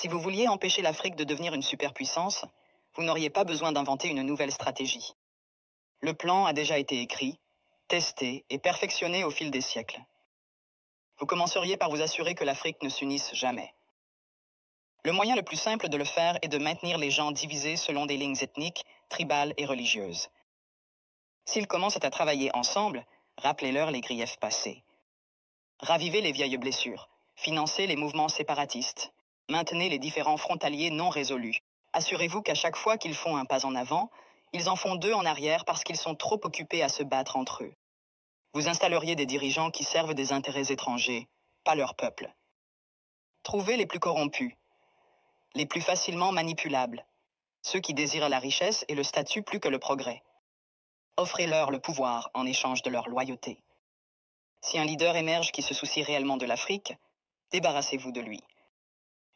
Si vous vouliez empêcher l'Afrique de devenir une superpuissance, vous n'auriez pas besoin d'inventer une nouvelle stratégie. Le plan a déjà été écrit, testé et perfectionné au fil des siècles. Vous commenceriez par vous assurer que l'Afrique ne s'unisse jamais. Le moyen le plus simple de le faire est de maintenir les gens divisés selon des lignes ethniques, tribales et religieuses. S'ils commencent à travailler ensemble, rappelez-leur les griefs passés. Ravivez les vieilles blessures, financez les mouvements séparatistes, maintenez les différends frontaliers non résolus. Assurez-vous qu'à chaque fois qu'ils font un pas en avant, ils en font deux en arrière parce qu'ils sont trop occupés à se battre entre eux. Vous installeriez des dirigeants qui servent des intérêts étrangers, pas leur peuple. Trouvez les plus corrompus, les plus facilement manipulables, ceux qui désirent la richesse et le statut plus que le progrès. Offrez-leur le pouvoir en échange de leur loyauté. Si un leader émerge qui se soucie réellement de l'Afrique, débarrassez-vous de lui.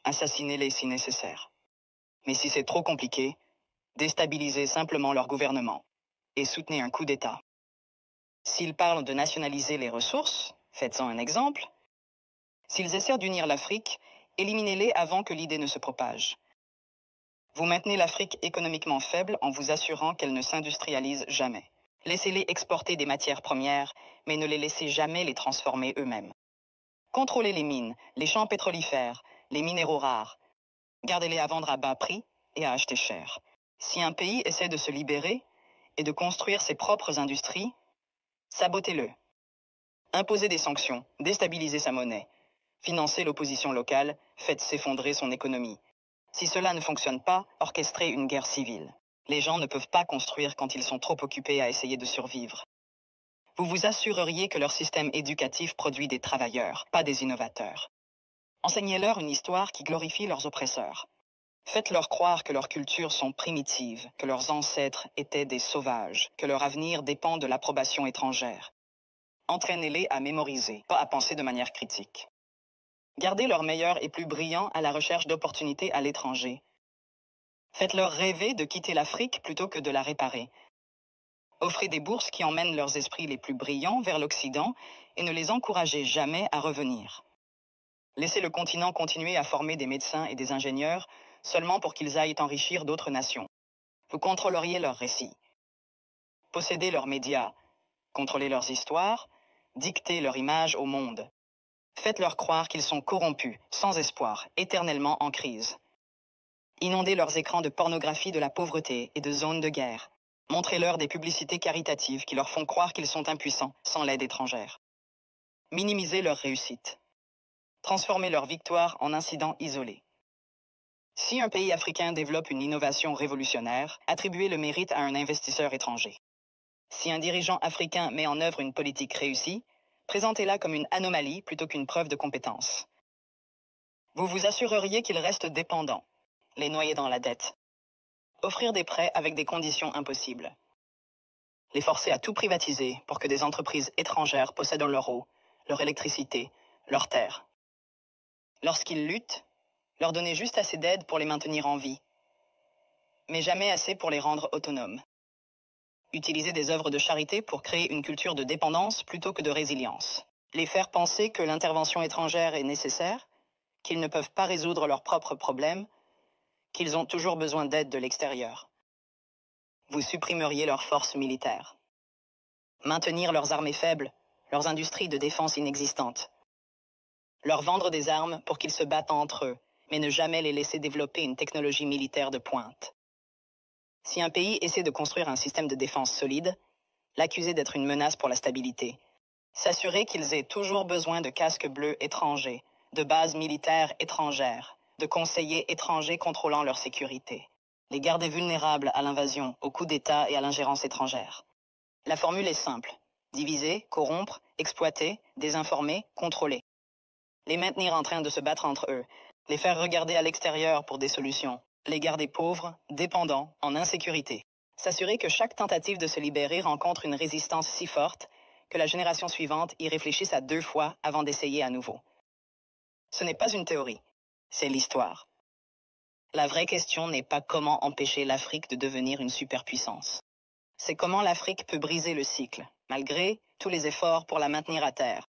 Assassinez-les si nécessaire. Mais si c'est trop compliqué, déstabilisez simplement leur gouvernement et soutenez un coup d'État. S'ils parlent de nationaliser les ressources, faites-en un exemple. S'ils essaient d'unir l'Afrique, éliminez-les avant que l'idée ne se propage. Vous maintenez l'Afrique économiquement faible en vous assurant qu'elle ne s'industrialise jamais. Laissez-les exporter des matières premières, mais ne les laissez jamais les transformer eux-mêmes. Contrôlez les mines, les champs pétrolifères, les minéraux rares. Gardez-les à vendre à bas prix et à acheter cher. Si un pays essaie de se libérer et de construire ses propres industries, sabotez-le. Imposez des sanctions, déstabilisez sa monnaie. Financez l'opposition locale, faites s'effondrer son économie. Si cela ne fonctionne pas, orchestrez une guerre civile. Les gens ne peuvent pas construire quand ils sont trop occupés à essayer de survivre. Vous vous assureriez que leur système éducatif produit des travailleurs, pas des innovateurs. Enseignez-leur une histoire qui glorifie leurs oppresseurs. Faites-leur croire que leurs cultures sont primitives, que leurs ancêtres étaient des sauvages, que leur avenir dépend de l'approbation étrangère. Entraînez-les à mémoriser, pas à penser de manière critique. Gardez leurs meilleurs et plus brillants à la recherche d'opportunités à l'étranger. Faites-leur rêver de quitter l'Afrique plutôt que de la réparer. Offrez des bourses qui emmènent leurs esprits les plus brillants vers l'Occident et ne les encouragez jamais à revenir. Laissez le continent continuer à former des médecins et des ingénieurs seulement pour qu'ils aillent enrichir d'autres nations. Vous contrôleriez leurs récits. Possédez leurs médias, contrôlez leurs histoires, dictez leur image au monde. Faites-leur croire qu'ils sont corrompus, sans espoir, éternellement en crise. Inondez leurs écrans de pornographie de la pauvreté et de zones de guerre. Montrez-leur des publicités caritatives qui leur font croire qu'ils sont impuissants, sans l'aide étrangère. Minimisez leur réussite. Transformez leur victoire en incidents isolés. Si un pays africain développe une innovation révolutionnaire, attribuez le mérite à un investisseur étranger. Si un dirigeant africain met en œuvre une politique réussie, présentez-la comme une anomalie plutôt qu'une preuve de compétence. Vous vous assureriez qu'ils restent dépendants, les noyer dans la dette. Offrir des prêts avec des conditions impossibles. Les forcer à tout privatiser pour que des entreprises étrangères possèdent leur eau, leur électricité, leurs terres. Lorsqu'ils luttent, leur donner juste assez d'aide pour les maintenir en vie, mais jamais assez pour les rendre autonomes. Utiliser des œuvres de charité pour créer une culture de dépendance plutôt que de résilience. Les faire penser que l'intervention étrangère est nécessaire, qu'ils ne peuvent pas résoudre leurs propres problèmes, qu'ils ont toujours besoin d'aide de l'extérieur. Vous supprimeriez leurs forces militaires. Maintenir leurs armées faibles, leurs industries de défense inexistantes. Leur vendre des armes pour qu'ils se battent entre eux, mais ne jamais les laisser développer une technologie militaire de pointe. Si un pays essaie de construire un système de défense solide, l'accuser d'être une menace pour la stabilité. S'assurer qu'ils aient toujours besoin de casques bleus étrangers, de bases militaires étrangères, de conseillers étrangers contrôlant leur sécurité. Les garder vulnérables à l'invasion, aux coups d'État et à l'ingérence étrangère. La formule est simple. Diviser, corrompre, exploiter, désinformer, contrôler. Les maintenir en train de se battre entre eux. Les faire regarder à l'extérieur pour des solutions. Les garder pauvres, dépendants, en insécurité. S'assurer que chaque tentative de se libérer rencontre une résistance si forte que la génération suivante y réfléchisse à 2 fois avant d'essayer à nouveau. Ce n'est pas une théorie, c'est l'histoire. La vraie question n'est pas comment empêcher l'Afrique de devenir une superpuissance. C'est comment l'Afrique peut briser le cycle, malgré tous les efforts pour la maintenir à terre.